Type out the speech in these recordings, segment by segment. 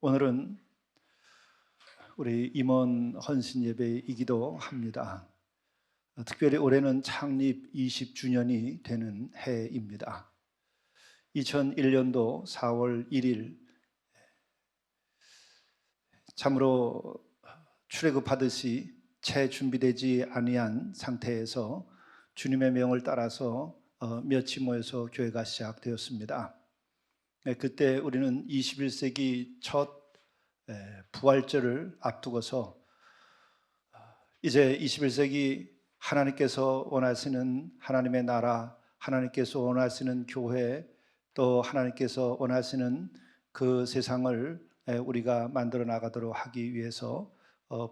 오늘은 우리 임원 헌신 예배이기도 합니다. 특별히 올해는 창립 20주년이 되는 해입니다. 2001년도 4월 1일 참으로 출애굽하듯이 채 준비되지 아니한 상태에서 주님의 명을 따라서 몇이 모여서 교회가 시작되었습니다. 그때 우리는 21세기 첫 부활절을 앞두고서 이제 21세기 하나님께서 원하시는 하나님의 나라, 하나님께서 원하시는 교회, 또 하나님께서 원하시는 그 세상을 우리가 만들어 나가도록 하기 위해서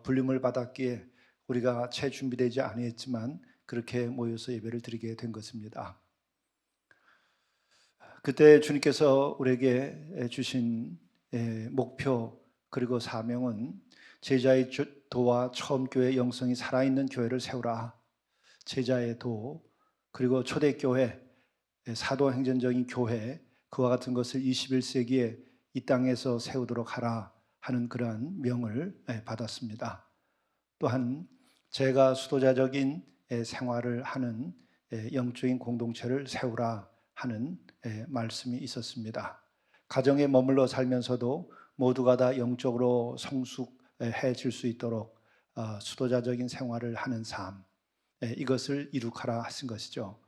불림을 받았기에 우리가 채 준비되지 아니했지만 그렇게 모여서 예배를 드리게 된 것입니다. 그때 주님께서 우리에게 주신 목표 그리고 사명은 제자의 도와 처음 교회 영성이 살아있는 교회를 세우라. 제자의 도 그리고 초대교회, 사도행전적인 교회 그와 같은 것을 21세기에 이 땅에서 세우도록 하라 하는 그러한 명을 받았습니다. 또한 제가 수도자적인 생활을 하는 영적인 공동체를 세우라 하는 말씀이 있었습니다. 가정에 머물러 살면서도 모두가 다 영적으로 성숙해질 수 있도록 수도자적인 생활을 하는 삶, 이것을 이룩하라 하신 것이죠.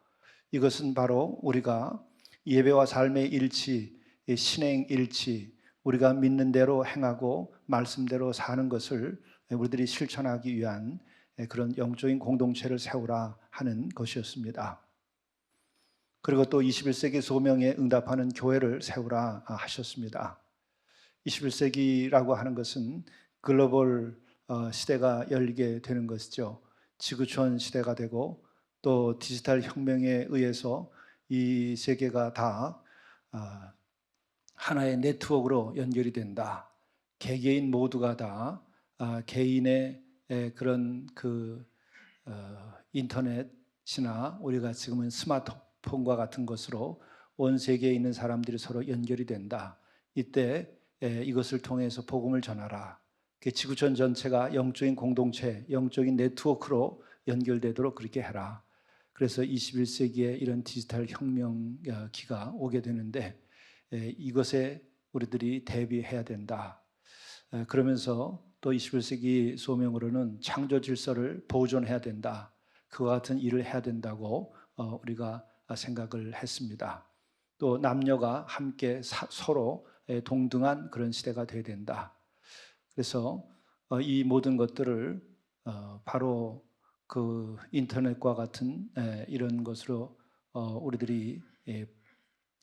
이것은 바로 우리가 예배와 삶의 일치, 신행 일치, 우리가 믿는 대로 행하고 말씀대로 사는 것을 우리들이 실천하기 위한 그런 영적인 공동체를 세우라 하는 것이었습니다. 그리고 또 21세기 소명에 응답하는 교회를 세우라 하셨습니다. 21세기라고 하는 것은 글로벌 시대가 열리게 되는 것이죠. 지구촌 시대가 되고 또 디지털 혁명에 의해서 이 세계가 다 하나의 네트워크로 연결이 된다. 개개인 모두가 다 개인의 그런 인터넷이나 우리가 지금은 스마트폰과 같은 것으로 온 세계에 있는 사람들이 서로 연결이 된다. 이때 이것을 통해서 복음을 전하라. 지구촌 전체가 영적인 공동체, 영적인 네트워크로 연결되도록 그렇게 해라. 그래서 21세기에 이런 디지털 혁명기가 오게 되는데 이것에 우리들이 대비해야 된다. 그러면서 또 21세기 소명으로는 창조 질서를 보존해야 된다. 그와 같은 일을 해야 된다고 우리가 생각을 했습니다. 또 남녀가 함께 서로 동등한 그런 시대가 되어야 된다. 그래서 이 모든 것들을 바로 그 인터넷과 같은 이런 것으로 우리들이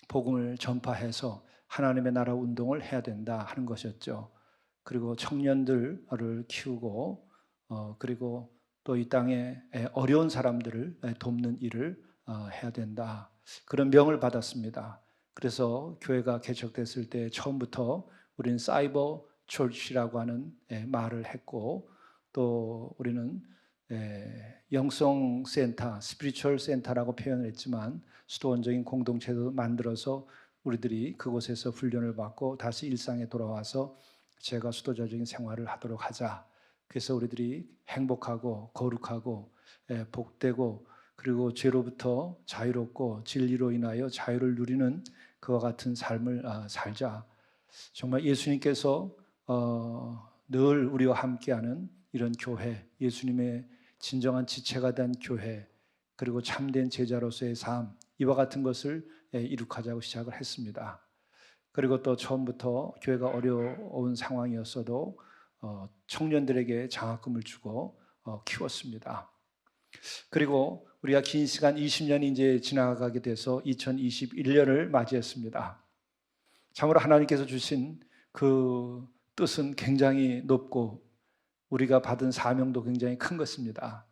복음을 전파해서 하나님의 나라 운동을 해야 된다 하는 것이었죠. 그리고 청년들을 키우고 그리고 또 이 땅에 어려운 사람들을 돕는 일을 해야 된다. 그런 명을 받았습니다. 그래서 교회가 개척됐을 때 처음부터 우리는 사이버 철치라고 하는 말을 했고 또 우리는 영성센터, 스피리추얼 센터라고 표현을 했지만 수도원적인 공동체도 만들어서 우리들이 그곳에서 훈련을 받고 다시 일상에 돌아와서 제가 수도자적인 생활을 하도록 하자. 그래서 우리들이 행복하고 거룩하고 복되고 그리고 죄로부터 자유롭고 진리로 인하여 자유를 누리는 그와 같은 삶을 살자. 정말 예수님께서 늘 우리와 함께하는 이런 교회, 예수님의 진정한 지체가 된 교회, 그리고 참된 제자로서의 삶, 이와 같은 것을 이룩하자고 시작을 했습니다. 그리고 또 처음부터 교회가 어려운 상황이었어도 청년들에게 장학금을 주고 키웠습니다. 그리고 우리가 긴 시간 20년이 이제 지나가게 돼서 2021년을 맞이했습니다. 참으로 하나님께서 주신 그 뜻은 굉장히 높고 우리가 받은 사명도 굉장히 큰 것입니다.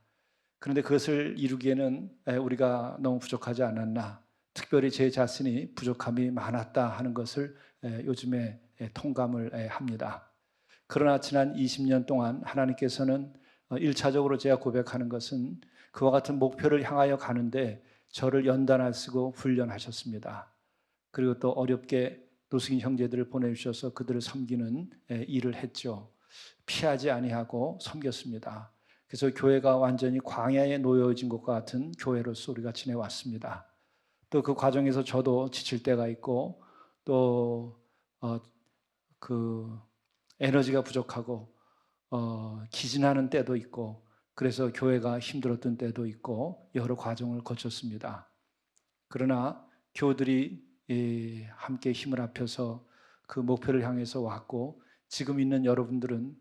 그런데 그것을 이루기에는 우리가 너무 부족하지 않았나, 특별히 제 자신이 부족함이 많았다 하는 것을 요즘에 통감을 합니다. 그러나 지난 20년 동안 하나님께서는 1차적으로 제가 고백하는 것은 그와 같은 목표를 향하여 가는데 저를 연단하시고 훈련하셨습니다. 그리고 또 어렵게 노숙인 형제들을 보내주셔서 그들을 섬기는 일을 했죠. 피하지 아니하고 섬겼습니다. 그래서 교회가 완전히 광야에 놓여진 것과 같은 교회로서 우리가 지내왔습니다. 또 그 과정에서 저도 지칠 때가 있고 또 에너지가 부족하고 기진하는 때도 있고 그래서 교회가 힘들었던 때도 있고 여러 과정을 거쳤습니다. 그러나 교우들이 함께 힘을 합해서 그 목표를 향해서 왔고 지금 있는 여러분들은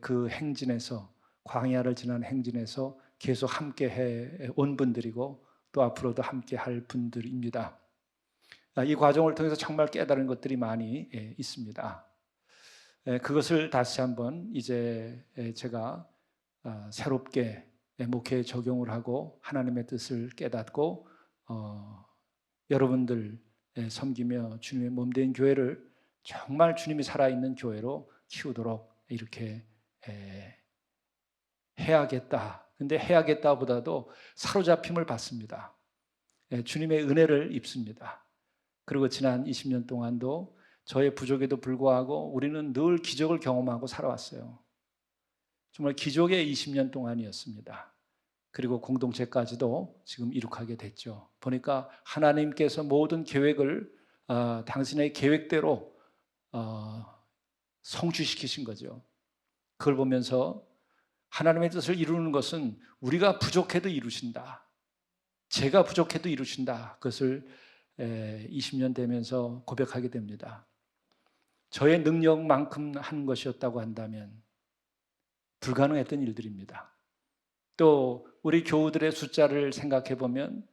그 행진에서 광야를 지난 행진에서 계속 함께 해 온 분들이고 또 앞으로도 함께 할 분들입니다. 이 과정을 통해서 정말 깨달은 것들이 많이 있습니다. 그것을 다시 한번 이제 제가 새롭게 목회에 적용을 하고 하나님의 뜻을 깨닫고 여러분들 섬기며 주님의 몸된 교회를 정말 주님이 살아있는 교회로 키우도록 이렇게 해야겠다. 근데 해야겠다보다도 사로잡힘을 받습니다. 주님의 은혜를 입습니다. 그리고 지난 20년 동안도 저의 부족에도 불구하고 우리는 늘 기적을 경험하고 살아왔어요. 정말 기적의 20년 동안이었습니다. 그리고 공동체까지도 지금 이룩하게 됐죠. 보니까 하나님께서 모든 계획을 당신의 계획대로 성취시키신 거죠. 그걸 보면서 하나님의 뜻을 이루는 것은 우리가 부족해도 이루신다. 제가 부족해도 이루신다. 그것을 20년 되면서 고백하게 됩니다. 저의 능력만큼 한 것이었다고 한다면 불가능했던 일들입니다. 또 우리 교우들의 숫자를 생각해 보면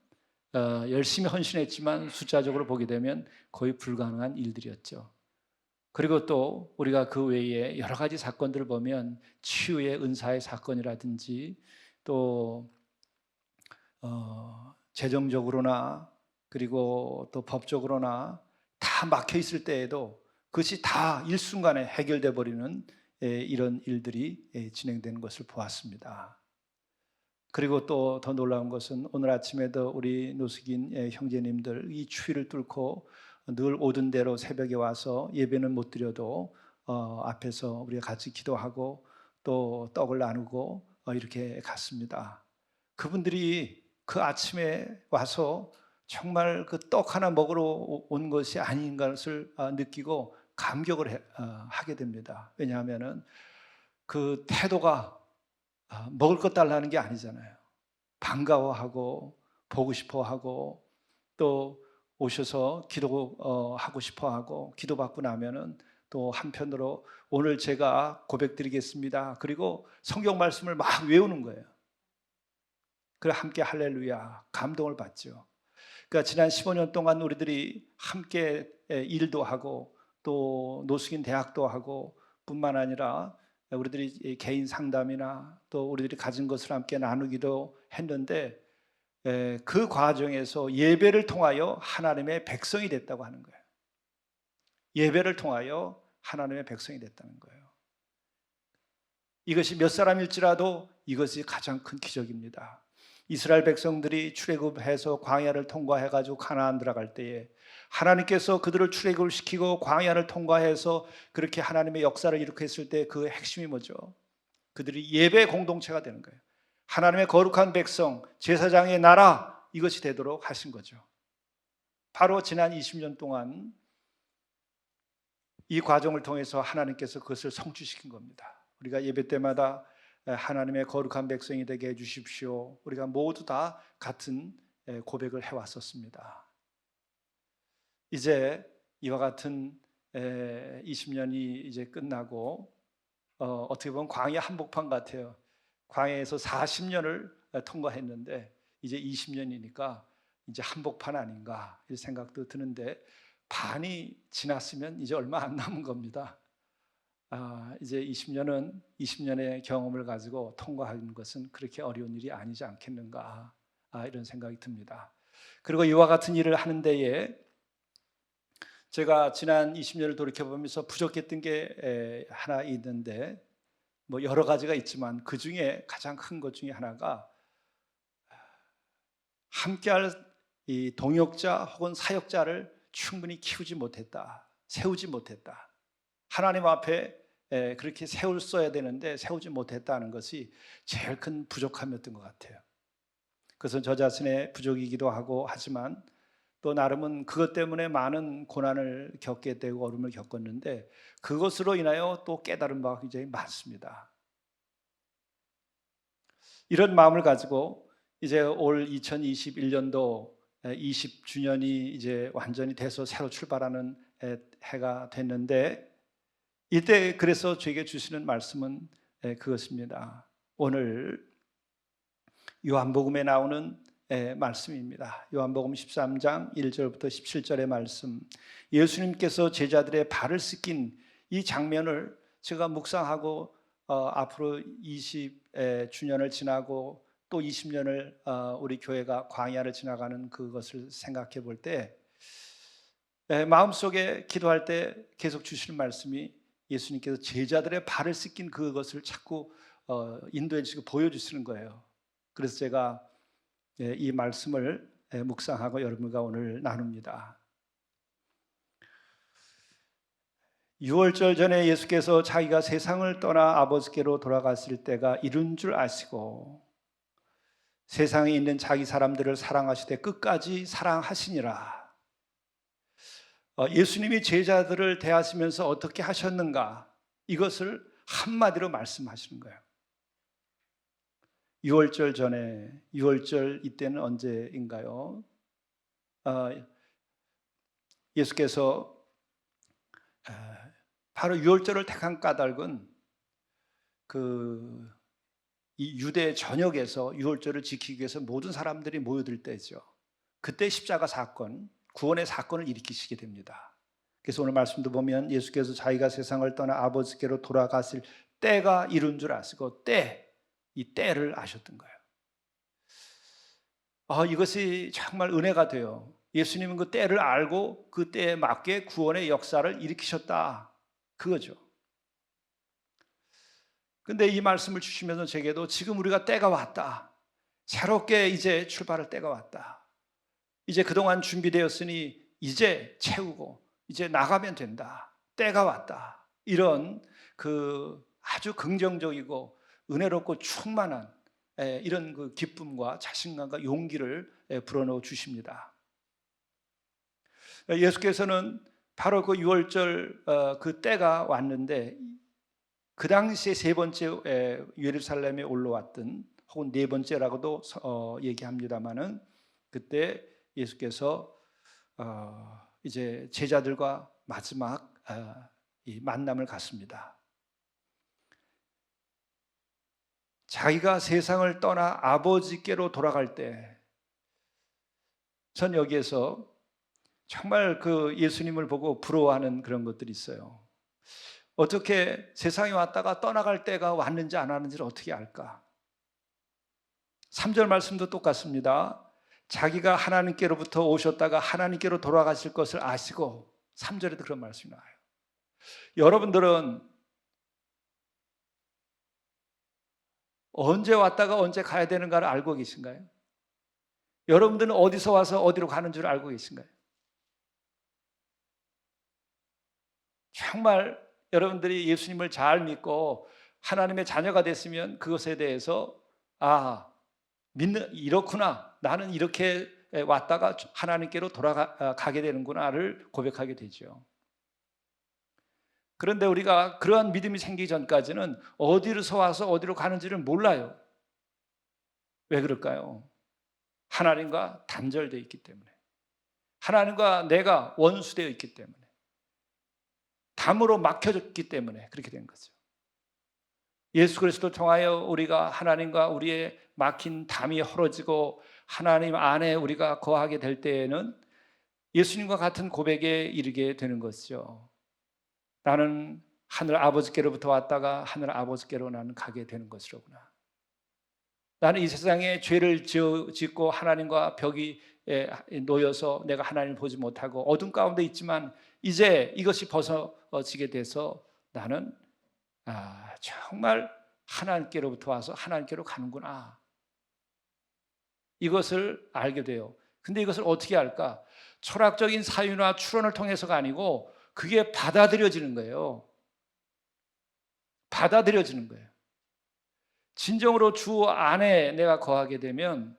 열심히 헌신했지만 숫자적으로 보게 되면 거의 불가능한 일들이었죠. 그리고 또 우리가 그 외에 여러 가지 사건들을 보면 치유의 은사의 사건이라든지 또 재정적으로나 그리고 또 법적으로나 다 막혀 있을 때에도 그것이 다 일순간에 해결돼 버리는 이런 일들이 진행되는 것을 보았습니다. 그리고 또 더 놀라운 것은 오늘 아침에도 우리 노숙인 형제님들 이 추위를 뚫고 늘 오던 대로 새벽에 와서 예배는 못 드려도 앞에서 우리가 같이 기도하고 또 떡을 나누고 이렇게 갔습니다. 그분들이 그 아침에 와서 정말 그 떡 하나 먹으러 온 것이 아닌 것을 느끼고 감격을 하게 됩니다. 왜냐하면 그 태도가 먹을 것 달라는 게 아니잖아요. 반가워하고 보고 싶어하고 또 오셔서 기도하고 싶어하고 기도받고 나면은 또 한편으로 오늘 제가 고백드리겠습니다. 그리고 성경 말씀을 막 외우는 거예요. 그래 함께 할렐루야 감동을 받죠. 그러니까 지난 15년 동안 우리들이 함께 일도 하고 또 노숙인 대학도 하고 뿐만 아니라 우리들이 개인 상담이나 또 우리들이 가진 것을 함께 나누기도 했는데 그 과정에서 예배를 통하여 하나님의 백성이 됐다고 하는 거예요. 예배를 통하여 하나님의 백성이 됐다는 거예요. 이것이 몇 사람일지라도 이것이 가장 큰 기적입니다. 이스라엘 백성들이 출애굽해서 광야를 통과해가지고 가나안 들어갈 때에 하나님께서 그들을 출애굽을 시키고 광야를 통과해서 그렇게 하나님의 역사를 일으켰을 때 그 핵심이 뭐죠? 그들이 예배 공동체가 되는 거예요. 하나님의 거룩한 백성, 제사장의 나라 이것이 되도록 하신 거죠. 바로 지난 20년 동안 이 과정을 통해서 하나님께서 그것을 성취시킨 겁니다. 우리가 예배 때마다 하나님의 거룩한 백성이 되게 해주십시오. 우리가 모두 다 같은 고백을 해왔었습니다. 이제 이와 같은 20년이 이제 끝나고 어떻게 보면 광야 한복판 같아요. 광야에서 40년을 통과했는데 이제 20년이니까 이제 한복판 아닌가 이 생각도 드는데 반이 지났으면 이제 얼마 안 남은 겁니다. 이제 20년의 경험을 가지고 통과하는 것은 그렇게 어려운 일이 아니지 않겠는가 이런 생각이 듭니다. 그리고 이와 같은 일을 하는 데에 제가 지난 20년을 돌이켜보면서 부족했던 게 하나 있는데 뭐 여러 가지가 있지만 그 중에 가장 큰 것 중에 하나가 함께할 이 동역자 혹은 사역자를 충분히 키우지 못했다. 세우지 못했다. 하나님 앞에 그렇게 세웠어야 되는데 세우지 못했다는 것이 제일 큰 부족함이었던 것 같아요. 그것은 저 자신의 부족이기도 하고 하지만 또 나름은 그것 때문에 많은 고난을 겪게 되고 어려움을 겪었는데 그것으로 인하여 또 깨달은 바가 굉장히 많습니다. 이런 마음을 가지고 이제 올 2021년도 20주년이 이제 완전히 돼서 새로 출발하는 해가 됐는데 이때 그래서 저에게 주시는 말씀은 그것입니다. 오늘 요한복음에 나오는 말씀입니다. 요한복음 13장 1절부터 17절의 말씀. 예수님께서 제자들의 발을 씻긴 이 장면을 제가 묵상하고 앞으로 20주년을 지나고 또 20년을 우리 교회가 광야를 지나가는 그것을 생각해 볼 때 마음속에 기도할 때 계속 주시는 말씀이 예수님께서 제자들의 발을 씻긴 그것을 자꾸 인도해 주시고 보여주시는 거예요. 그래서 제가 이 말씀을 묵상하고 여러분과 오늘 나눕니다. 6월절 전에 예수께서 자기가 세상을 떠나 아버지께로 돌아갔을 때가 이른 줄 아시고 세상에 있는 자기 사람들을 사랑하시되 끝까지 사랑하시니라. 예수님이 제자들을 대하시면서 어떻게 하셨는가 이것을 한마디로 말씀하시는 거예요. 6월절 전에, 6월절 이때는 언제인가요? 예수께서 바로 6월절을 택한 까닭은 이 유대 전역에서 6월절을 지키기 위해서 모든 사람들이 모여들 때죠. 그때 십자가 사건, 구원의 사건을 일으키시게 됩니다. 그래서 오늘 말씀도 보면 예수께서 자기가 세상을 떠나 아버지께로 돌아갔을 때가 이른 줄 아시고 이 때를 아셨던 거예요. 이것이 정말 은혜가 돼요. 예수님은 그 때를 알고 그 때에 맞게 구원의 역사를 일으키셨다. 그거죠. 근데 이 말씀을 주시면서 제게도 지금 우리가 때가 왔다. 새롭게 이제 출발할 때가 왔다. 이제 그동안 준비되었으니 이제 채우고 이제 나가면 된다. 때가 왔다. 이런 아주 긍정적이고 은혜롭고 충만한 이런 그 기쁨과 자신감과 용기를 불어넣어 주십니다. 예수께서는 바로 그 6월절 그 때가 왔는데 그 당시에 세 번째 예루살렘에 올라왔던 혹은 네 번째라고도 얘기합니다마는 그때 예수께서 이제 제자들과 마지막 이 만남을 갖습니다. 자기가 세상을 떠나 아버지께로 돌아갈 때 전 여기에서 정말 그 예수님을 보고 부러워하는 그런 것들이 있어요. 어떻게 세상에 왔다가 떠나갈 때가 왔는지 안 왔는지를 어떻게 알까? 3절 말씀도 똑같습니다. 자기가 하나님께로부터 오셨다가 하나님께로 돌아가실 것을 아시고 3절에도 그런 말씀이 나와요. 여러분들은 언제 왔다가 언제 가야 되는가를 알고 계신가요? 여러분들은 어디서 와서 어디로 가는 줄 알고 계신가요? 정말 여러분들이 예수님을 잘 믿고 하나님의 자녀가 됐으면 그것에 대해서 이렇구나. 나는 이렇게 왔다가 하나님께로 돌아가게 되는구나를 고백하게 되죠. 그런데 우리가 그러한 믿음이 생기기 전까지는 어디로서 와서 어디로 가는지를 몰라요. 왜 그럴까요? 하나님과 단절되어 있기 때문에, 하나님과 내가 원수되어 있기 때문에, 담으로 막혀졌기 때문에 그렇게 된 거죠. 예수 그리스도를 통하여 우리가 하나님과 우리의 막힌 담이 헐어지고 하나님 안에 우리가 거하게 될 때에는 예수님과 같은 고백에 이르게 되는 것이죠. 나는 하늘 아버지께로부터 왔다가 하늘 아버지께로 나는 가게 되는 것이로구나. 나는 이 세상에 죄를 짓고 하나님과 벽이 놓여서 내가 하나님을 보지 못하고 어둠 가운데 있지만 이제 이것이 벗어지게 돼서 나는 정말 하나님께로부터 와서 하나님께로 가는구나. 이것을 알게 돼요. 근데 이것을 어떻게 알까? 철학적인 사유나 추론을 통해서가 아니고 그게 받아들여지는 거예요. 받아들여지는 거예요. 진정으로 주 안에 내가 거하게 되면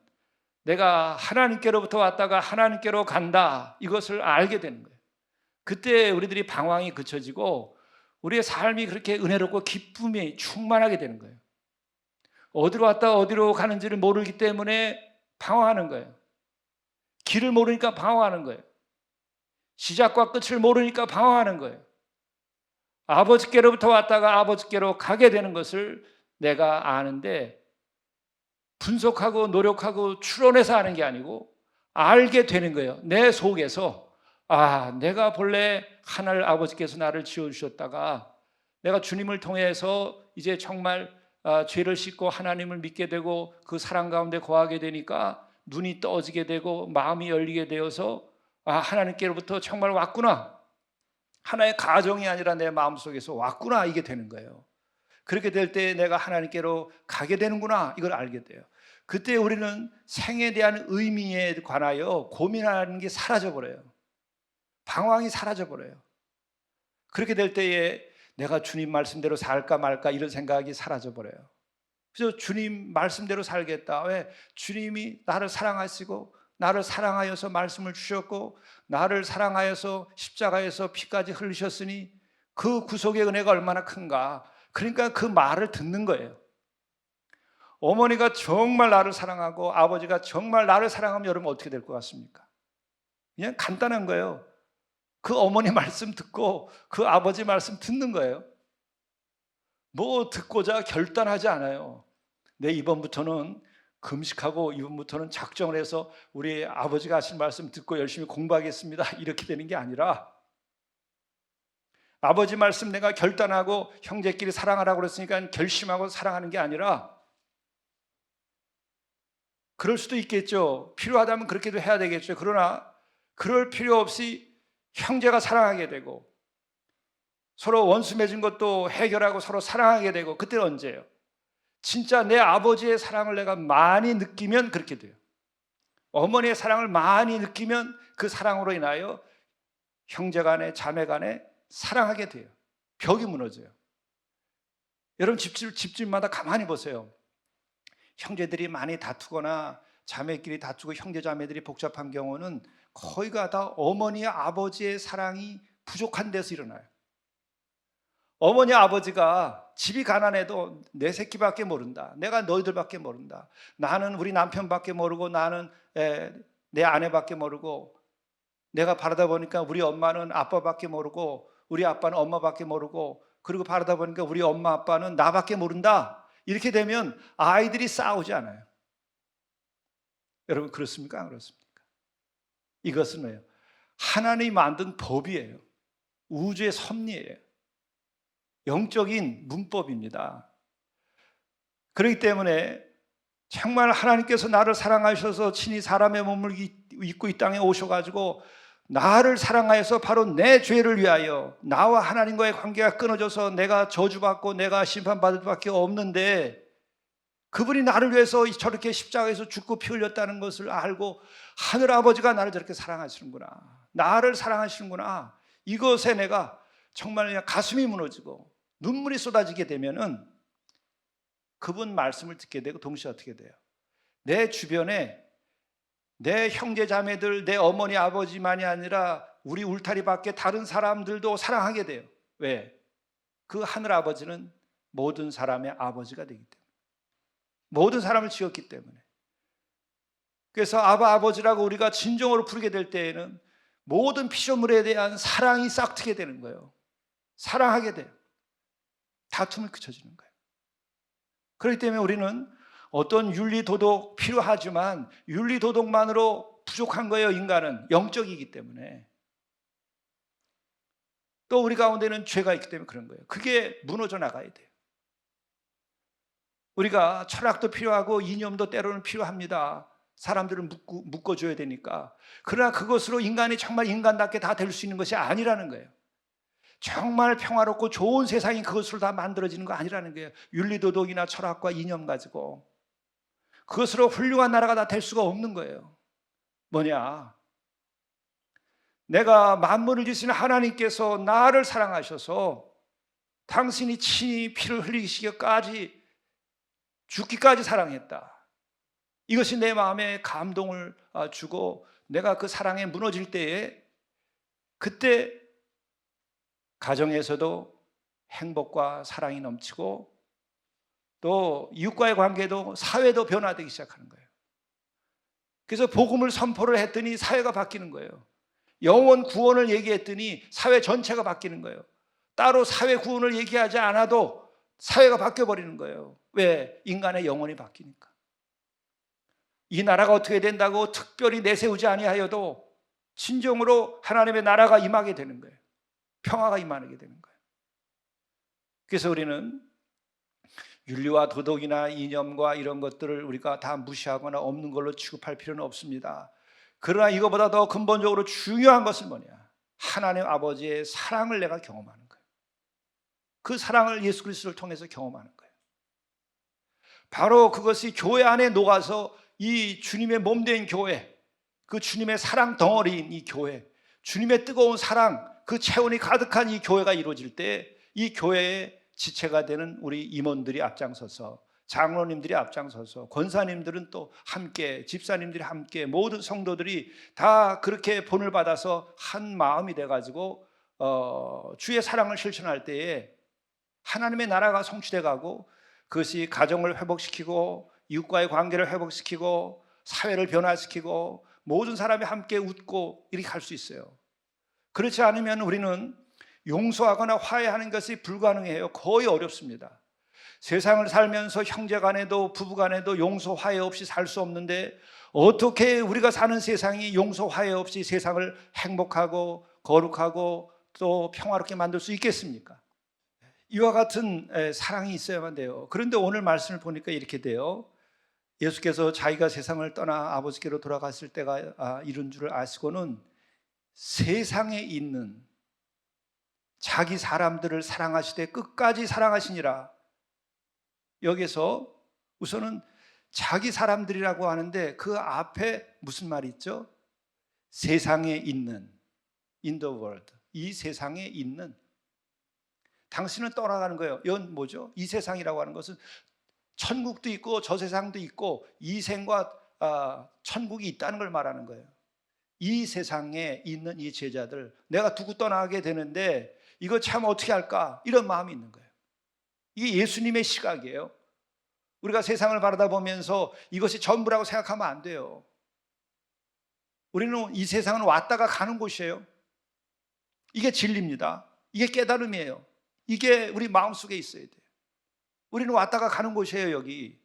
내가 하나님께로부터 왔다가 하나님께로 간다, 이것을 알게 되는 거예요. 그때 우리들이 방황이 그쳐지고 우리의 삶이 그렇게 은혜롭고 기쁨이 충만하게 되는 거예요. 어디로 왔다 어디로 가는지를 모르기 때문에 방황하는 거예요. 길을 모르니까 방황하는 거예요. 시작과 끝을 모르니까 방황하는 거예요. 아버지께로부터 왔다가 아버지께로 가게 되는 것을 내가 아는데, 분석하고 노력하고 추론해서 하는 게 아니고 알게 되는 거예요. 내 속에서 내가 본래 하늘 아버지께서 나를 지어주셨다가 내가 주님을 통해서 이제 정말 죄를 씻고 하나님을 믿게 되고 그 사랑 가운데 거하게 되니까 눈이 떠지게 되고 마음이 열리게 되어서 하나님께로부터 정말 왔구나, 하나의 가정이 아니라 내 마음속에서 왔구나, 이게 되는 거예요. 그렇게 될 때 내가 하나님께로 가게 되는구나, 이걸 알게 돼요. 그때 우리는 생에 대한 의미에 관하여 고민하는 게 사라져버려요. 방황이 사라져버려요. 그렇게 될 때에 내가 주님 말씀대로 살까 말까 이런 생각이 사라져버려요. 그래서 주님 말씀대로 살겠다. 왜? 주님이 나를 사랑하시고 나를 사랑하여서 말씀을 주셨고 나를 사랑하여서 십자가에서 피까지 흘리셨으니 그 구속의 은혜가 얼마나 큰가. 그러니까 그 말을 듣는 거예요. 어머니가 정말 나를 사랑하고 아버지가 정말 나를 사랑하면 여러분 어떻게 될 것 같습니까? 그냥 간단한 거예요. 그 어머니 말씀 듣고 그 아버지 말씀 듣는 거예요. 뭐 듣고자 결단하지 않아요. 내 이번부터는 금식하고 이번부터는 작정을 해서 우리 아버지가 하신 말씀 듣고 열심히 공부하겠습니다, 이렇게 되는 게 아니라, 아버지 말씀 내가 결단하고 형제끼리 사랑하라고 그랬으니까 결심하고 사랑하는 게 아니라, 그럴 수도 있겠죠. 필요하다면 그렇게도 해야 되겠죠. 그러나 그럴 필요 없이 형제가 사랑하게 되고 서로 원수 맺은 것도 해결하고 서로 사랑하게 되고, 그때는 언제예요? 진짜 내 아버지의 사랑을 내가 많이 느끼면 그렇게 돼요. 어머니의 사랑을 많이 느끼면 그 사랑으로 인하여 형제 간에 자매 간에 사랑하게 돼요. 벽이 무너져요. 여러분 집집마다 가만히 보세요. 형제들이 많이 다투거나 자매끼리 다투고 형제 자매들이 복잡한 경우는 거의가 다 어머니 아버지의 사랑이 부족한 데서 일어나요. 어머니 아버지가 집이 가난해도 내 새끼밖에 모른다, 내가 너희들밖에 모른다, 나는 우리 남편밖에 모르고 나는 내 아내밖에 모르고, 내가 바라다 보니까 우리 엄마는 아빠밖에 모르고 우리 아빠는 엄마밖에 모르고, 그리고 바라다 보니까 우리 엄마 아빠는 나밖에 모른다, 이렇게 되면 아이들이 싸우지 않아요. 여러분 그렇습니까? 안 그렇습니까? 이것은 뭐예요? 하나님이 만든 법이에요. 우주의 섭리예요. 영적인 문법입니다. 그렇기 때문에 정말 하나님께서 나를 사랑하셔서 친히 사람의 몸을 입고 이 땅에 오셔가지고 나를 사랑하여서 바로 내 죄를 위하여, 나와 하나님과의 관계가 끊어져서 내가 저주받고 내가 심판받을 수밖에 없는데, 그분이 나를 위해서 저렇게 십자가에서 죽고 피 흘렸다는 것을 알고 하늘 아버지가 나를 저렇게 사랑하시는구나, 나를 사랑하시는구나, 이것에 내가 정말 그냥 가슴이 무너지고 눈물이 쏟아지게 되면은 그분 말씀을 듣게 되고, 동시에 어떻게 돼요? 내 주변에 내 형제 자매들, 내 어머니 아버지만이 아니라 우리 울타리 밖에 다른 사람들도 사랑하게 돼요. 왜? 그 하늘 아버지는 모든 사람의 아버지가 되기 때문에, 모든 사람을 지었기 때문에. 그래서 아바 아버지라고 우리가 진정으로 부르게 될 때에는 모든 피조물에 대한 사랑이 싹트게 되는 거예요. 사랑하게 돼요. 다툼을 그쳐지는 거예요. 그렇기 때문에 우리는 어떤 윤리도덕 필요하지만 윤리도덕만으로 부족한 거예요. 인간은 영적이기 때문에. 또 우리 가운데는 죄가 있기 때문에 그런 거예요. 그게 무너져 나가야 돼요. 우리가 철학도 필요하고 이념도 때로는 필요합니다. 사람들을 묶어줘야 되니까. 그러나 그것으로 인간이 정말 인간답게 다 될 수 있는 것이 아니라는 거예요. 정말 평화롭고 좋은 세상이 그것으로 다 만들어지는 거 아니라는 거예요. 윤리도덕이나 철학과 이념 가지고 그것으로 훌륭한 나라가 다 될 수가 없는 거예요. 뭐냐? 내가 만물을 지으신 하나님께서 나를 사랑하셔서 당신이 친히 피를 흘리시기까지 죽기까지 사랑했다. 이것이 내 마음에 감동을 주고 내가 그 사랑에 무너질 때에 그때 가정에서도 행복과 사랑이 넘치고 또 이웃과의 관계도 사회도 변화되기 시작하는 거예요. 그래서 복음을 선포를 했더니 사회가 바뀌는 거예요. 영원 구원을 얘기했더니 사회 전체가 바뀌는 거예요. 따로 사회 구원을 얘기하지 않아도 사회가 바뀌어버리는 거예요. 왜? 인간의 영혼이 바뀌니까. 이 나라가 어떻게 된다고 특별히 내세우지 아니하여도 진정으로 하나님의 나라가 임하게 되는 거예요. 평화가 임하게 되는 거예요. 그래서 우리는 윤리와 도덕이나 이념과 이런 것들을 우리가 다 무시하거나 없는 걸로 취급할 필요는 없습니다. 그러나 이거보다 더 근본적으로 중요한 것은 뭐냐? 하나님 아버지의 사랑을 내가 경험하는 거예요. 그 사랑을 예수 그리스도를 통해서 경험하는 거예요. 바로 그것이 교회 안에 녹아서 이 주님의 몸된 교회, 그 주님의 사랑 덩어리인 이 교회, 주님의 뜨거운 사랑, 그 체온이 가득한 이 교회가 이루어질 때 이 교회의 지체가 되는 우리 임원들이 앞장서서, 장로님들이 앞장서서, 권사님들은 또 함께, 집사님들이 함께, 모든 성도들이 다 그렇게 본을 받아서 한 마음이 돼가지고 주의 사랑을 실천할 때에 하나님의 나라가 성취돼 가고 그것이 가정을 회복시키고 이웃과의 관계를 회복시키고 사회를 변화시키고 모든 사람이 함께 웃고 이렇게 할 수 있어요. 그렇지 않으면 우리는 용서하거나 화해하는 것이 불가능해요. 거의 어렵습니다. 세상을 살면서 형제 간에도 부부 간에도 용서 화해 없이 살 수 없는데 어떻게 우리가 사는 세상이 용서 화해 없이 세상을 행복하고 거룩하고 또 평화롭게 만들 수 있겠습니까? 이와 같은 사랑이 있어야만 돼요. 그런데 오늘 말씀을 보니까 이렇게 돼요. 예수께서 자기가 세상을 떠나 아버지께로 돌아갔을 때가 이른 줄을 아시고는 세상에 있는 자기 사람들을 사랑하시되 끝까지 사랑하시니라. 여기서 우선은 자기 사람들이라고 하는데 그 앞에 무슨 말이 있죠? 세상에 있는, in the world, 이 세상에 있는. 당신은 떠나가는 거예요. 이건 뭐죠? 이 세상이라고 하는 것은 천국도 있고 저 세상도 있고 이 생과 천국이 있다는 걸 말하는 거예요. 이 세상에 있는 이 제자들, 내가 두고 떠나게 되는데 이거 참 어떻게 할까? 이런 마음이 있는 거예요. 이게 예수님의 시각이에요. 우리가 세상을 바라다 보면서 이것이 전부라고 생각하면 안 돼요. 우리는 이 세상은 왔다가 가는 곳이에요. 이게 진리입니다. 이게 깨달음이에요. 이게 우리 마음속에 있어야 돼요. 우리는 왔다가 가는 곳이에요. 여기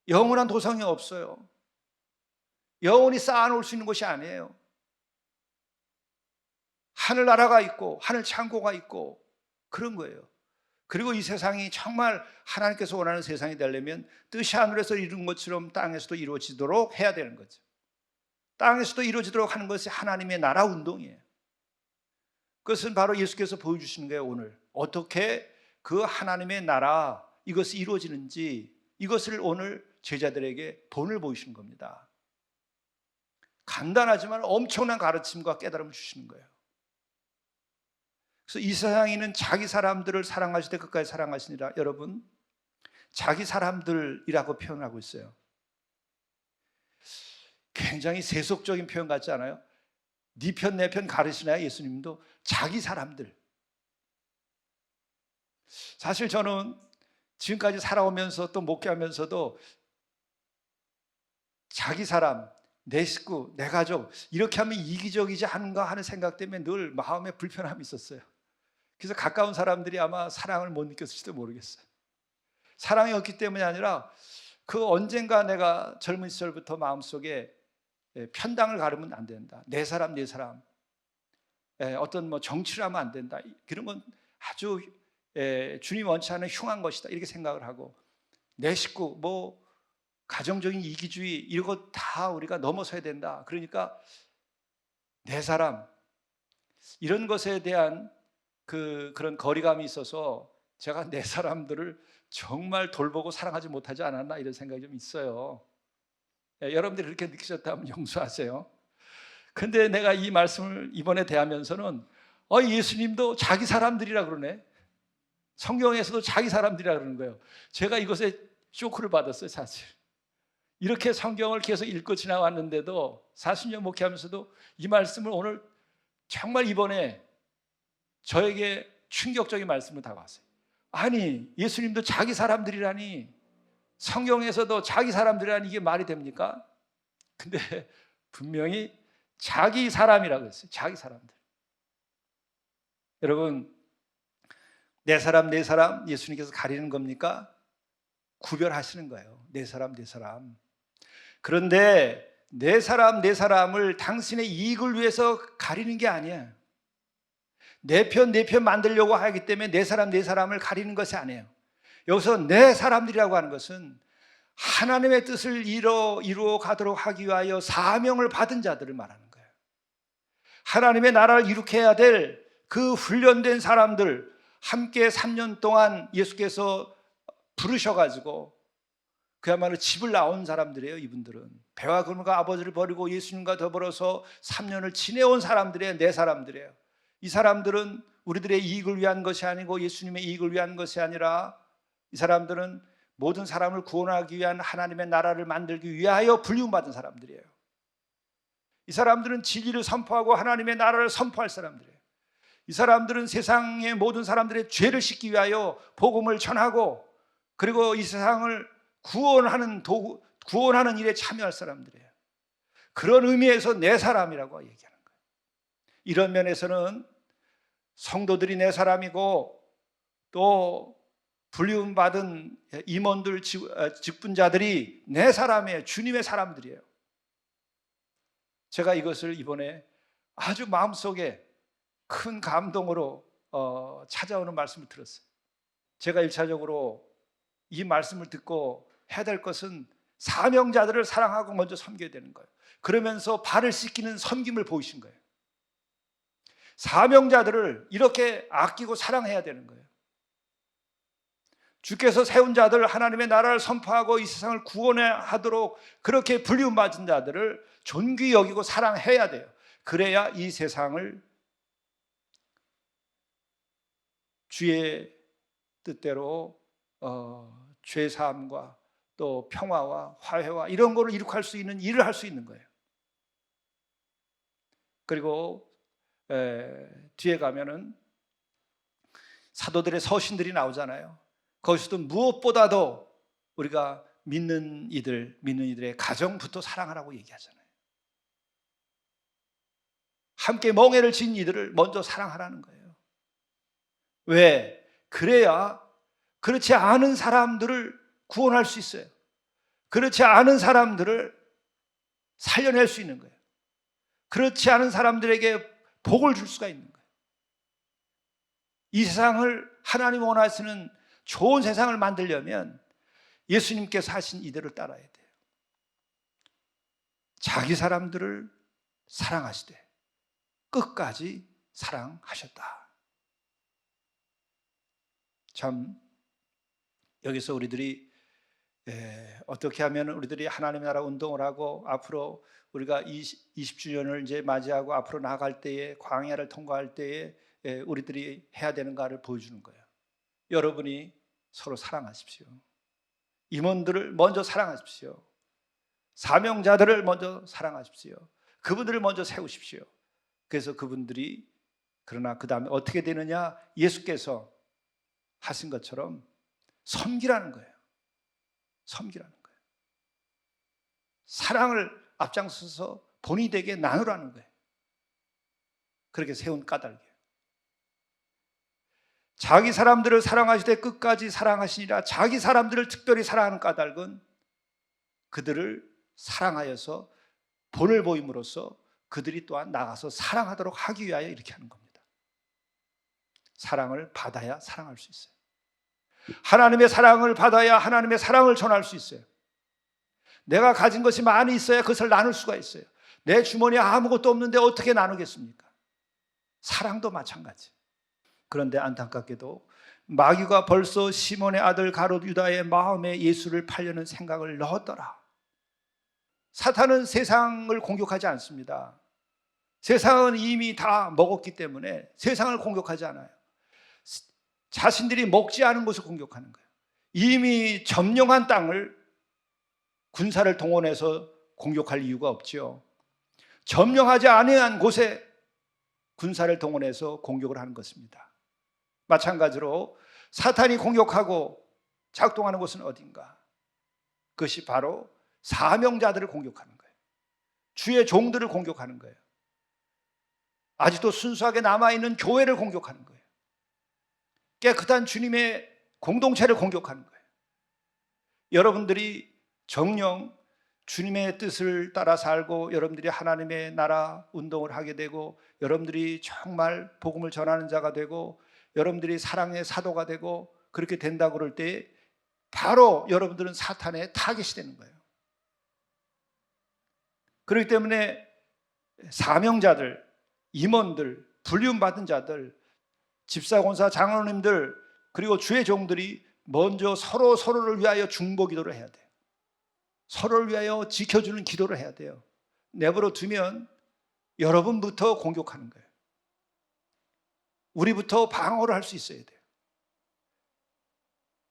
영원한 도성이 없어요. 영원히 쌓아놓을 수 있는 곳이 아니에요. 하늘나라가 있고 하늘 창고가 있고 그런 거예요. 그리고 이 세상이 정말 하나님께서 원하는 세상이 되려면 뜻이 하늘에서 이룬 것처럼 땅에서도 이루어지도록 해야 되는 거죠. 땅에서도 이루어지도록 하는 것이 하나님의 나라 운동이에요. 그것은 바로 예수께서 보여주시는 거예요. 오늘 어떻게 그 하나님의 나라 이것이 이루어지는지 이것을 오늘 제자들에게 본을 보이시는 겁니다. 간단하지만 엄청난 가르침과 깨달음을 주시는 거예요. 그래서 이 세상에는 자기 사람들을 사랑하실 때 끝까지 사랑하시니라. 여러분, 자기 사람들이라고 표현하고 있어요. 굉장히 세속적인 표현 같지 않아요? 네 편 내 편 가르치나요? 예수님도 자기 사람들. 사실 저는 지금까지 살아오면서 또 목회하면서도 자기 사람, 내 식구, 내 가족 이렇게 하면 이기적이지 않은가 하는 생각 때문에 늘 마음에 불편함이 있었어요. 그래서 가까운 사람들이 아마 사랑을 못 느꼈을지도 모르겠어요. 사랑이 없기 때문이 아니라 그 언젠가 내가 젊은 시절부터 마음속에 편당을 가르면 안 된다. 내 사람 내 사람 어떤 뭐 정치를 하면 안 된다. 그런 건 아주 주님 원치 않는 흉한 것이다 이렇게 생각을 하고 내 식구 뭐 가정적인 이기주의 이런 거 다 우리가 넘어서야 된다. 그러니까 내 사람 이런 것에 대한 그런 거리감이 있어서 제가 내 사람들을 정말 돌보고 사랑하지 못하지 않았나 이런 생각이 좀 있어요. 여러분들이 그렇게 느끼셨다면 용서하세요. 근데 내가 이 말씀을 이번에 대하면서는 예수님도 자기 사람들이라 그러네. 성경에서도 자기 사람들이라 그러는 거예요. 제가 이것에 쇼크를 받았어요, 사실. 이렇게 성경을 계속 읽고 지나왔는데도 40년 목회하면서도 이 말씀을 오늘 정말 이번에 저에게 충격적인 말씀을 다가왔어요. 아니, 예수님도 자기 사람들이라니, 성경에서도 자기 사람들이라니 이게 말이 됩니까? 근데 분명히 자기 사람이라고 했어요. 자기 사람들. 여러분, 내 사람 내 사람 예수님께서 가리는 겁니까? 구별하시는 거예요. 내 사람 내 사람. 그런데 내 사람 내 사람을 당신의 이익을 위해서 가리는 게 아니에요. 내 편 만들려고 하기 때문에 내 사람을 가리는 것이 아니에요. 여기서 내 사람들이라고 하는 것은 하나님의 뜻을 이루어 가도록 하기 위하여 사명을 받은 자들을 말하는 거예요. 하나님의 나라를 이룩해야 될 그 훈련된 사람들, 함께 3년 동안 예수께서 부르셔가지고 그야말로 집을 나온 사람들이에요. 이분들은 배와 그물과 아버지를 버리고 예수님과 더불어서 3년을 지내온 사람들이에요. 내 사람들이에요. 이 사람들은 우리들의 이익을 위한 것이 아니고 예수님의 이익을 위한 것이 아니라 이 사람들은 모든 사람을 구원하기 위한 하나님의 나라를 만들기 위하여 불리움받은 사람들이에요. 이 사람들은 진리를 선포하고 하나님의 나라를 선포할 사람들이에요. 이 사람들은 세상의 모든 사람들의 죄를 씻기 위하여 복음을 전하고 그리고 이 세상을 구원하는 일에 참여할 사람들이에요. 그런 의미에서 내 사람이라고 얘기하는 거예요. 이런 면에서는 성도들이 내 사람이고 또 불리움받은 임원들, 직분자들이 내 사람이에요. 주님의 사람들이에요. 제가 이것을 이번에 아주 마음속에 큰 감동으로 찾아오는 말씀을 들었어요. 제가 1차적으로 이 말씀을 듣고 해야 될 것은 사명자들을 사랑하고 먼저 섬겨야 되는 거예요. 그러면서 발을 씻기는 섬김을 보이신 거예요. 사명자들을 이렇게 아끼고 사랑해야 되는 거예요. 주께서 세운 자들, 하나님의 나라를 선포하고 이 세상을 구원하도록 그렇게 불리움받은 자들을 존귀히 여기고 사랑해야 돼요. 그래야 이 세상을 주의 뜻대로 죄사함과 또 평화와 화해와 이런 거를 이룩할 수 있는 일을 할 수 있는 거예요. 그리고 뒤에 가면은 사도들의 서신들이 나오잖아요. 거기서도 무엇보다도 우리가 믿는 이들의 가정부터 사랑하라고 얘기하잖아요. 함께 멍에를 진 이들을 먼저 사랑하라는 거예요. 왜? 그래야 그렇지 않은 사람들을 구원할 수 있어요. 그렇지 않은 사람들을 살려낼 수 있는 거예요. 그렇지 않은 사람들에게 복을 줄 수가 있는 거예요. 이 세상을 하나님 원하시는 좋은 세상을 만들려면 예수님께서 하신 이대로 따라야 돼요. 자기 사람들을 사랑하시되 끝까지 사랑하셨다. 참 여기서 우리들이 어떻게 하면 우리들이 하나님의 나라 운동을 하고 앞으로 우리가 20주년을 이제 맞이하고 앞으로 나아갈 때에 광야를 통과할 때에 우리들이 해야 되는가를 보여주는 거예요. 여러분이 서로 사랑하십시오. 임원들을 먼저 사랑하십시오. 사명자들을 먼저 사랑하십시오. 그분들을 먼저 세우십시오. 그래서 그분들이 그러나 그 다음에 어떻게 되느냐? 예수께서 하신 것처럼 섬기라는 거예요. 섬기라는 거예요. 사랑을 앞장서서 본이 되게 나누라는 거예요. 그렇게 세운 까닭이에요. 자기 사람들을 사랑하시되 끝까지 사랑하시니라. 자기 사람들을 특별히 사랑하는 까닭은 그들을 사랑하여서 본을 보임으로써 그들이 또한 나가서 사랑하도록 하기 위하여 이렇게 하는 겁니다. 사랑을 받아야 사랑할 수 있어요. 하나님의 사랑을 받아야 하나님의 사랑을 전할 수 있어요. 내가 가진 것이 많이 있어야 그것을 나눌 수가 있어요. 내 주머니에 아무것도 없는데 어떻게 나누겠습니까? 사랑도 마찬가지. 그런데 안타깝게도 마귀가 벌써 시몬의 아들 가롯 유다의 마음에 예수를 팔려는 생각을 넣었더라. 사탄은 세상을 공격하지 않습니다. 세상은 이미 다 먹었기 때문에 세상을 공격하지 않아요. 자신들이 먹지 않은 것을 공격하는 거예요. 이미 점령한 땅을 군사를 동원해서 공격할 이유가 없죠. 점령하지 않은 곳에 군사를 동원해서 공격을 하는 것입니다. 마찬가지로 사탄이 공격하고 작동하는 곳은 어딘가? 그것이 바로 사명자들을 공격하는 거예요. 주의 종들을 공격하는 거예요. 아직도 순수하게 남아있는 교회를 공격하는 거예요. 깨끗한 주님의 공동체를 공격하는 거예요. 여러분들이 정녕 주님의 뜻을 따라 살고 여러분들이 하나님의 나라 운동을 하게 되고 여러분들이 정말 복음을 전하는 자가 되고 여러분들이 사랑의 사도가 되고 그렇게 된다고 그럴 때 바로 여러분들은 사탄의 타겟이 되는 거예요. 그렇기 때문에 사명자들, 임원들, 불륜받은 자들, 집사, 권사, 장로님들 그리고 주의 종들이 먼저 서로를 위하여 중보 기도를 해야 돼요. 서로를 위하여 지켜주는 기도를 해야 돼요. 내버려 두면 여러분부터 공격하는 거예요. 우리부터 방어를 할 수 있어야 돼요.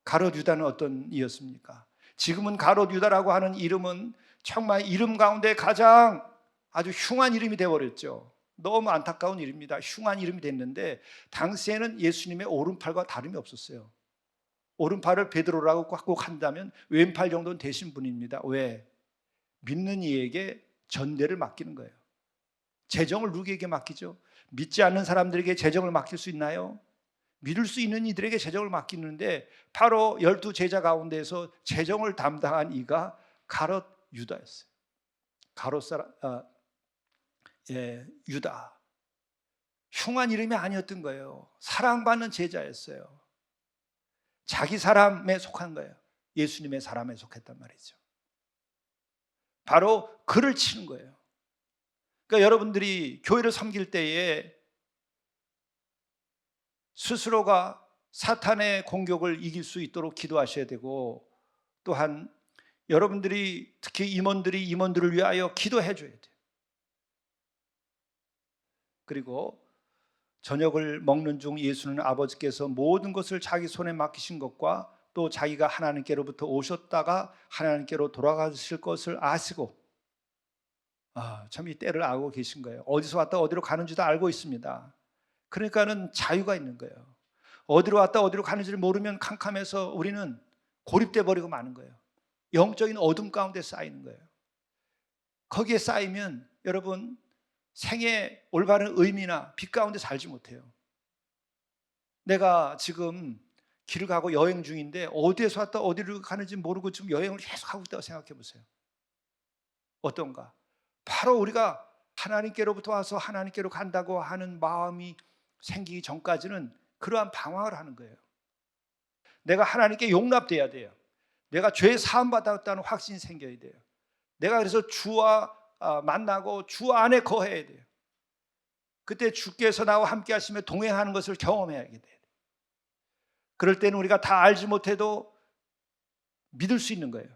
가롯 유다는 어떤 이였습니까? 지금은 가롯 유다라고 하는 이름은 정말 이름 가운데 가장 아주 흉한 이름이 되어버렸죠. 너무 안타까운 일입니다. 흉한 이름이 됐는데 당시에는 예수님의 오른팔과 다름이 없었어요. 오른팔을 베드로라고 꼭 한다면 왼팔 정도는 되신 분입니다. 왜? 믿는 이에게 전대를 맡기는 거예요. 재정을 누구에게 맡기죠? 믿지 않는 사람들에게 재정을 맡길 수 있나요? 믿을 수 있는 이들에게 재정을 맡기는데 바로 12 제자 가운데서 재정을 담당한 이가 가롯 유다였어요. 가롯 사람, 유다. 흉한 이름이 아니었던 거예요. 사랑받는 제자였어요. 자기 사람에 속한 거예요. 예수님의 사람에 속했단 말이죠. 바로 그를 치는 거예요. 그러니까 여러분들이 교회를 섬길 때에 스스로가 사탄의 공격을 이길 수 있도록 기도하셔야 되고 또한 여러분들이 특히 임원들을 위하여 기도해 줘야 돼요. 그리고 저녁을 먹는 중 예수는 아버지께서 모든 것을 자기 손에 맡기신 것과 또 자기가 하나님께로부터 오셨다가 하나님께로 돌아가실 것을 아시고 참 이 때를 알고 계신 거예요. 어디서 왔다 어디로 가는지도 알고 있습니다. 그러니까는 자유가 있는 거예요. 어디로 왔다 어디로 가는지를 모르면 캄캄해서 우리는 고립돼 버리고 마는 거예요. 영적인 어둠 가운데 쌓이는 거예요. 거기에 쌓이면 여러분 생의 올바른 의미나 빛 가운데 살지 못해요. 내가 지금 길을 가고 여행 중인데 어디에서 왔다 어디로 가는지 모르고 지금 여행을 계속 하고 있다고 생각해 보세요. 어떤가? 바로 우리가 하나님께로부터 와서 하나님께로 간다고 하는 마음이 생기기 전까지는 그러한 방황을 하는 거예요. 내가 하나님께 용납돼야 돼요. 내가 죄 사함 받았다는 확신이 생겨야 돼요. 내가 그래서 주와 만나고 주 안에 거해야 돼요. 그때 주께서 나와 함께 하시며 동행하는 것을 경험해야 돼요. 그럴 때는 우리가 다 알지 못해도 믿을 수 있는 거예요.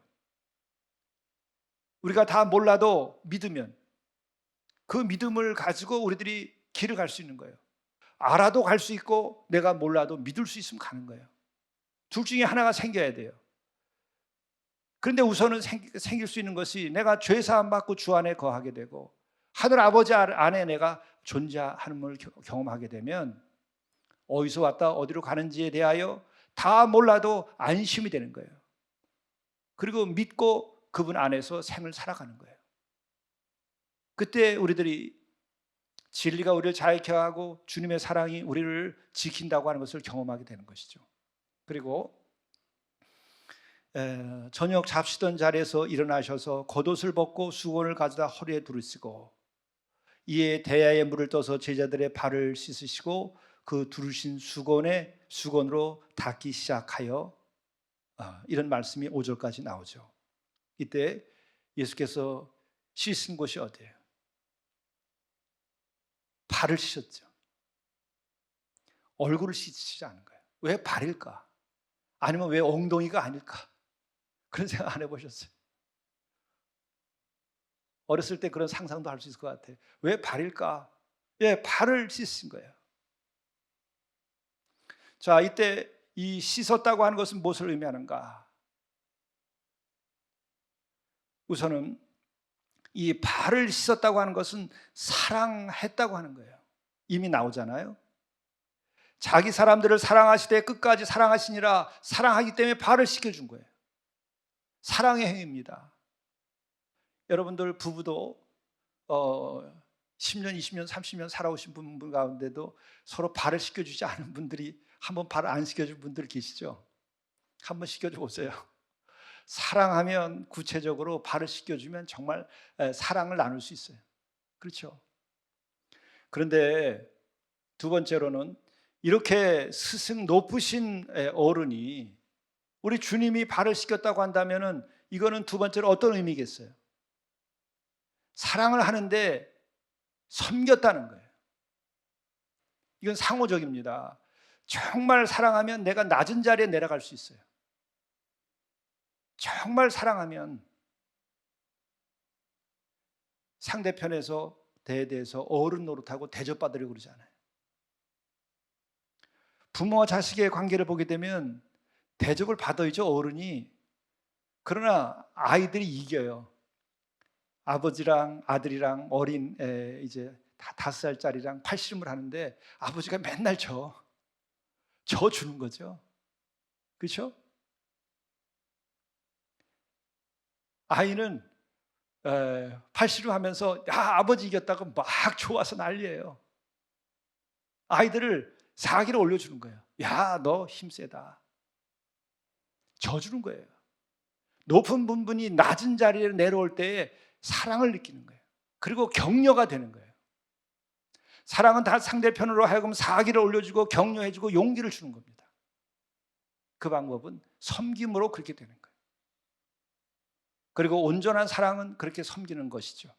우리가 다 몰라도 믿으면 그 믿음을 가지고 우리들이 길을 갈 수 있는 거예요. 알아도 갈 수 있고 내가 몰라도 믿을 수 있으면 가는 거예요. 둘 중에 하나가 생겨야 돼요. 그런데 우선은 생길 수 있는 것이 내가 죄사함 받고 주 안에 거하게 되고 하늘 아버지 안에 내가 존재하는 걸 경험하게 되면 어디서 왔다 어디로 가는지에 대하여 다 몰라도 안심이 되는 거예요. 그리고 믿고 그분 안에서 생을 살아가는 거예요. 그때 우리들이 진리가 우리를 자유케 하고 주님의 사랑이 우리를 지킨다고 하는 것을 경험하게 되는 것이죠. 그리고 저녁 잡수던 자리에서 일어나셔서 겉옷을 벗고 수건을 가져다 허리에 두르시고 이에 대야에 물을 떠서 제자들의 발을 씻으시고 그 두르신 수건으로 닦기 시작하여 이런 말씀이 5절까지 나오죠. 이때 예수께서 씻은 곳이 어디예요? 발을 씻었죠. 얼굴을 씻지 않은 거예요. 왜 발일까? 아니면 왜 엉덩이가 아닐까? 그런 생각 안 해보셨어요? 어렸을 때 그런 상상도 할 수 있을 것 같아요. 왜 발일까? 예, 발을 씻은 거예요. 자, 이때 이 씻었다고 하는 것은 무엇을 의미하는가? 우선은 이 발을 씻었다고 하는 것은 사랑했다고 하는 거예요. 이미 나오잖아요. 자기 사람들을 사랑하시되 끝까지 사랑하시니라, 사랑하기 때문에 발을 씻겨준 거예요. 사랑의 행위입니다. 여러분들 부부도 10년, 20년, 30년 살아오신 분 가운데도 서로 발을 씻겨주지 않은 분들이, 한번 발을 안 씻겨준 분들 계시죠? 한번 씻겨줘 보세요. 사랑하면 구체적으로 발을 씻겨주면 정말 사랑을 나눌 수 있어요. 그렇죠? 그런데 두 번째로는 이렇게 스승 높으신 어른이 우리 주님이 발을 씻겼다고 한다면은 이거는 두 번째로 어떤 의미겠어요? 사랑을 하는데 섬겼다는 거예요. 이건 상호적입니다. 정말 사랑하면 내가 낮은 자리에 내려갈 수 있어요. 정말 사랑하면 상대편에서 대해서 어른 노릇하고 대접받으려고 그러잖아요. 부모와 자식의 관계를 보게 되면 대접을 받아야죠, 어른이. 그러나 아이들이 이겨요. 아버지랑 아들이랑 어린 이제 5살짜리랑 팔씨름을 하는데 아버지가 맨날 져 주는 거죠. 그렇죠? 아이는 팔씨름 하면서 아버지 이겼다고 막 좋아서 난리예요. 아이들을 사기를 올려주는 거예요. 야, 너 힘세다. 져주는 거예요. 높은 분이 낮은 자리에 내려올 때에 사랑을 느끼는 거예요. 그리고 격려가 되는 거예요. 사랑은 다 상대편으로 하여금 사기를 올려주고 격려해주고 용기를 주는 겁니다. 그 방법은 섬김으로 그렇게 되는 거예요. 그리고 온전한 사랑은 그렇게 섬기는 것이죠.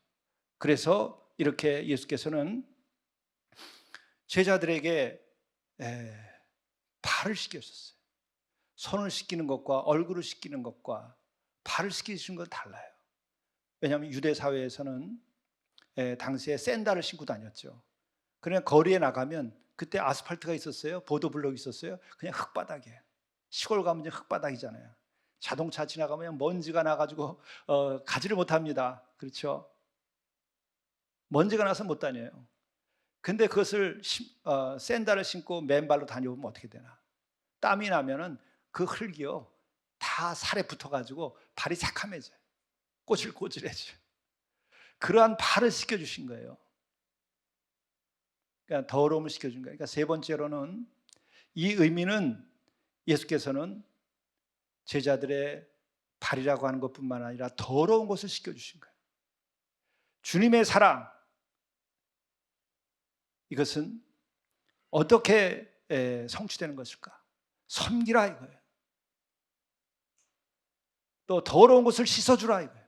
그래서 이렇게 예수께서는 제자들에게 발을 씻겨주셨어요. 손을 씻기는 것과 얼굴을 씻기는 것과 발을 씻기시는 건 달라요. 왜냐하면 유대 사회에서는 당시에 샌들을 신고 다녔죠. 그냥 거리에 나가면 그때 아스팔트가 있었어요? 보도블록이 있었어요? 그냥 흙바닥이에요. 시골 가면 이제 흙바닥이잖아요. 자동차 지나가면 먼지가 나가지고 가지를 못합니다. 그렇죠? 먼지가 나서 못 다녀요. 근데 그것을 샌들을 신고 맨발로 다녀보면 어떻게 되나? 땀이 나면은 그 흙이요 다 살에 붙어가지고 발이 새카매져요. 꼬질꼬질해져요. 그러한 발을 씻겨주신 거예요. 그러니까 더러움을 씻겨준 거예요. 그러니까 세 번째로는 이 의미는 예수께서는 제자들의 발이라고 하는 것뿐만 아니라 더러운 것을 씻겨주신 거예요. 주님의 사랑, 이것은 어떻게 성취되는 것일까? 섬기라 이거예요. 또 더러운 것을 씻어주라 이거예요.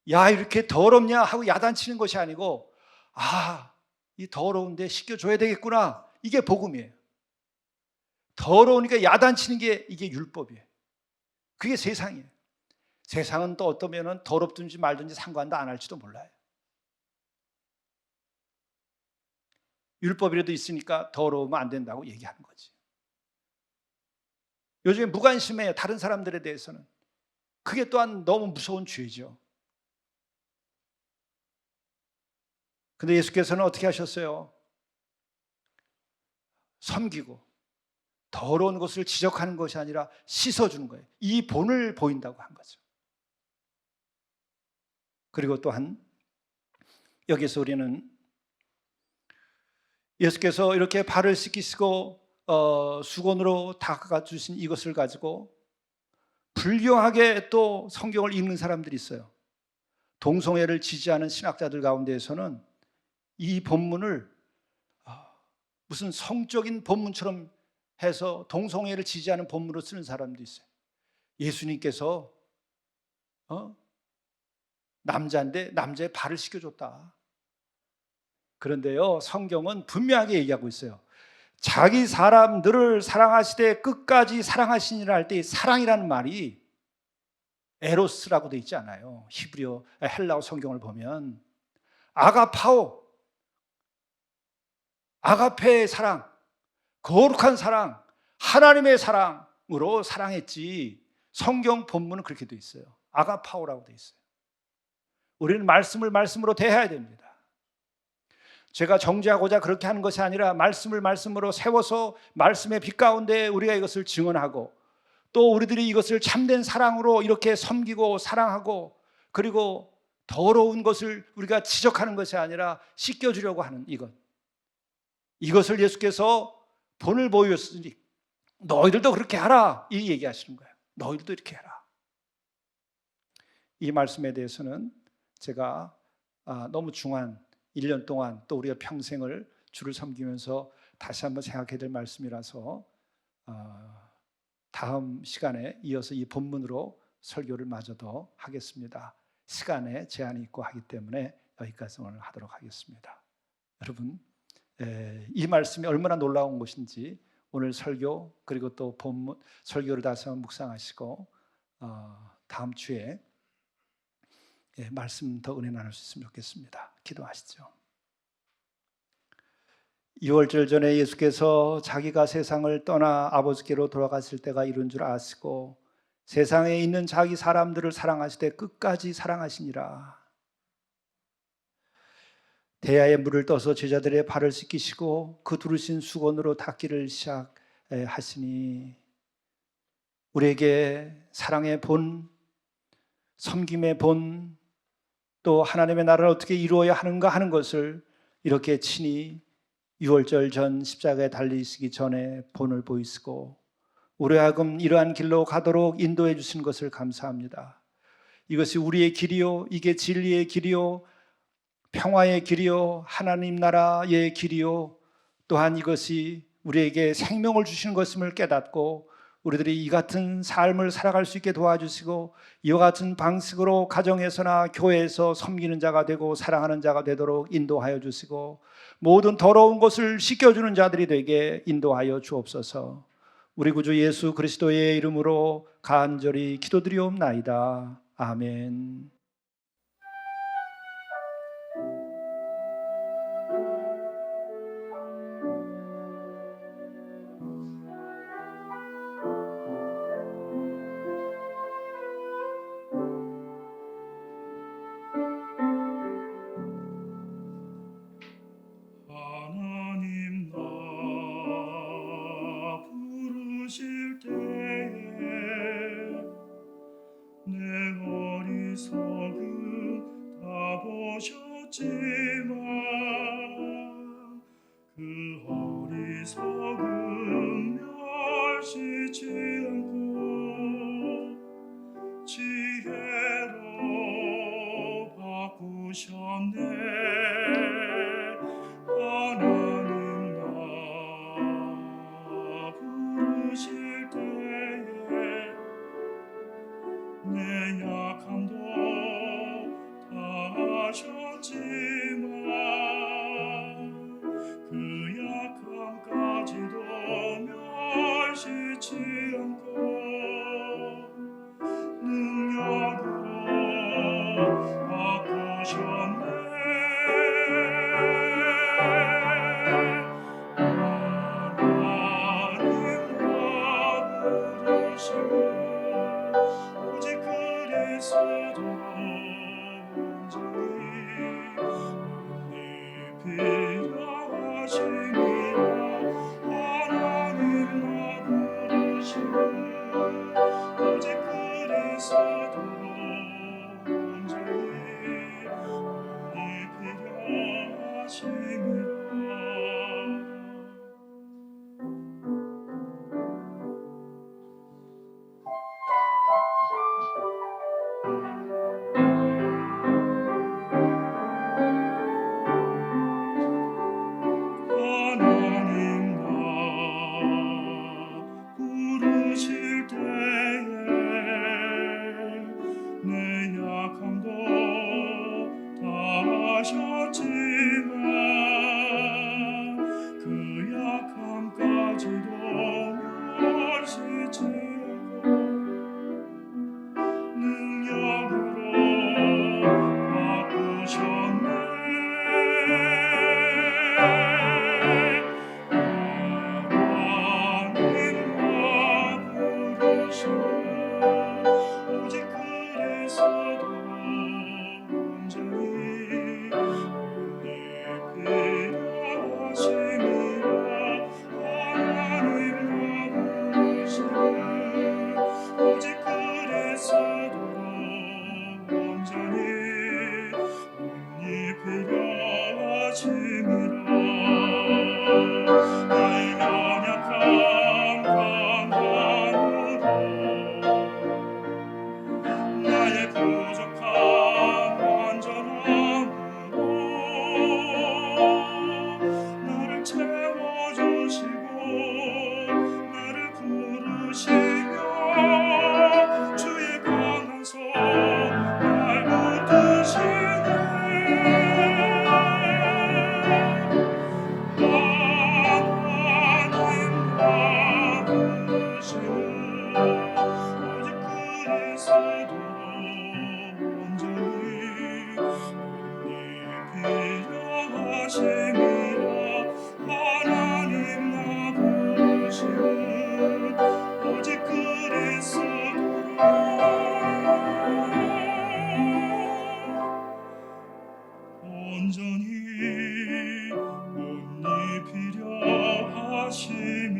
야, 이렇게 더럽냐 하고 야단치는 것이 아니고 이 더러운데 씻겨줘야 되겠구나. 이게 복음이에요. 더러우니까 야단치는 게 이게 율법이에요. 그게 세상이에요. 세상은 또 어떠면은 더럽든지 말든지 상관도 안 할지도 몰라요. 율법이라도 있으니까 더러우면 안 된다고 얘기하는 거지. 요즘에 무관심해요. 다른 사람들에 대해서는. 그게 또한 너무 무서운 죄죠. 근데 예수께서는 어떻게 하셨어요? 섬기고 더러운 것을 지적하는 것이 아니라 씻어주는 거예요. 이 본을 보인다고 한 거죠. 그리고 또한 여기서 우리는 예수께서 이렇게 발을 씻기시고 수건으로 닦아 주신 이것을 가지고 불경하게 또 성경을 읽는 사람들이 있어요. 동성애를 지지하는 신학자들 가운데에서는 이 본문을 무슨 성적인 본문처럼 해서 동성애를 지지하는 본문으로 쓰는 사람도 있어요. 예수님께서 남자인데 남자의 발을 씻겨줬다. 그런데요, 성경은 분명하게 얘기하고 있어요. 자기 사람들을 사랑하시되 끝까지 사랑하시니라 할 때 사랑이라는 말이 에로스라고 돼 있지 않아요. 히브리어 헬라어 성경을 보면 아가파오, 아가페의 사랑, 거룩한 사랑, 하나님의 사랑으로 사랑했지. 성경 본문은 그렇게 돼 있어요. 아가파오라고 돼 있어요. 우리는 말씀을 말씀으로 대해야 됩니다. 제가 정죄하고자 그렇게 하는 것이 아니라 말씀을 말씀으로 세워서 말씀의 빛 가운데 우리가 이것을 증언하고, 또 우리들이 이것을 참된 사랑으로 이렇게 섬기고 사랑하고, 그리고 더러운 것을 우리가 지적하는 것이 아니라 씻겨주려고 하는 이것을 예수께서 본을 보였으니 너희들도 그렇게 하라, 이 얘기하시는 거예요. 너희들도 이렇게 해라. 이 말씀에 대해서는 제가 너무 중한 1년 동안 또 우리가 평생을 주를 섬기면서 다시 한번 생각해야 될 말씀이라서 다음 시간에 이어서 이 본문으로 설교를 마저도 하겠습니다. 시간에 제한이 있고 하기 때문에 여기까지 오늘 하도록 하겠습니다. 여러분, 이 말씀이 얼마나 놀라운 것인지 오늘 설교, 그리고 또 본문 설교를 다시 한번 묵상하시고 다음 주에 말씀 더 은혜 나눌 수 있으면 좋겠습니다. 기도하시죠. 6월절 전에 예수께서 자기가 세상을 떠나 아버지께로 돌아갔을 때가 이른 줄 아시고 세상에 있는 자기 사람들을 사랑하시되 끝까지 사랑하시니라. 대야에 물을 떠서 제자들의 발을 씻기시고 그 두르신 수건으로 닦기를 시작하시니, 우리에게 사랑의 본, 섬김의 본, 또 하나님의 나라를 어떻게 이루어야 하는가 하는 것을 이렇게 친히 6월절 전 십자가에 달리시기 전에 본을 보이시고 우리 하여금 이러한 길로 가도록 인도해 주신 것을 감사합니다. 이것이 우리의 길이요, 이게 진리의 길이요, 평화의 길이요, 하나님 나라의 길이요, 또한 이것이 우리에게 생명을 주시는 것임을 깨닫고 우리들이 이 같은 삶을 살아갈 수 있게 도와주시고 이와 같은 방식으로 가정에서나 교회에서 섬기는 자가 되고 사랑하는 자가 되도록 인도하여 주시고 모든 더러운 것을 씻겨주는 자들이 되게 인도하여 주옵소서. 우리 구주 예수 그리스도의 이름으로 간절히 기도드리옵나이다. 아멘. 하나님 나 부르실 때에 내 어리석음 다 보셨지만 그 어리석음 멸시치 않고 지혜로 바꾸셨네. 하나님 나 부르실 때에 내 약함도 다 아셨지만 그 약함까지도 멸시치 않고 능력으로 바꾸셨네. 오직 그리스도 온전히 은혜 필요하심이라. 하나님 나 부르시고 오직 그리스도 온전히 은혜 필요하심이라. 하나님 나 부르실 때에 내 약함도 다 아셨지만 나의 연약한 강함으로 나의 부족한 완전함으로 나를 채워주시고 나를 부르시며 주의 강한 손 날 붙드시네. 하나님 나 부르시는 오직 그리스도로 온전히 필요하심이라. 하나님 나 부르시는 오직 그리스도로 온전히 온리 필요하심이라.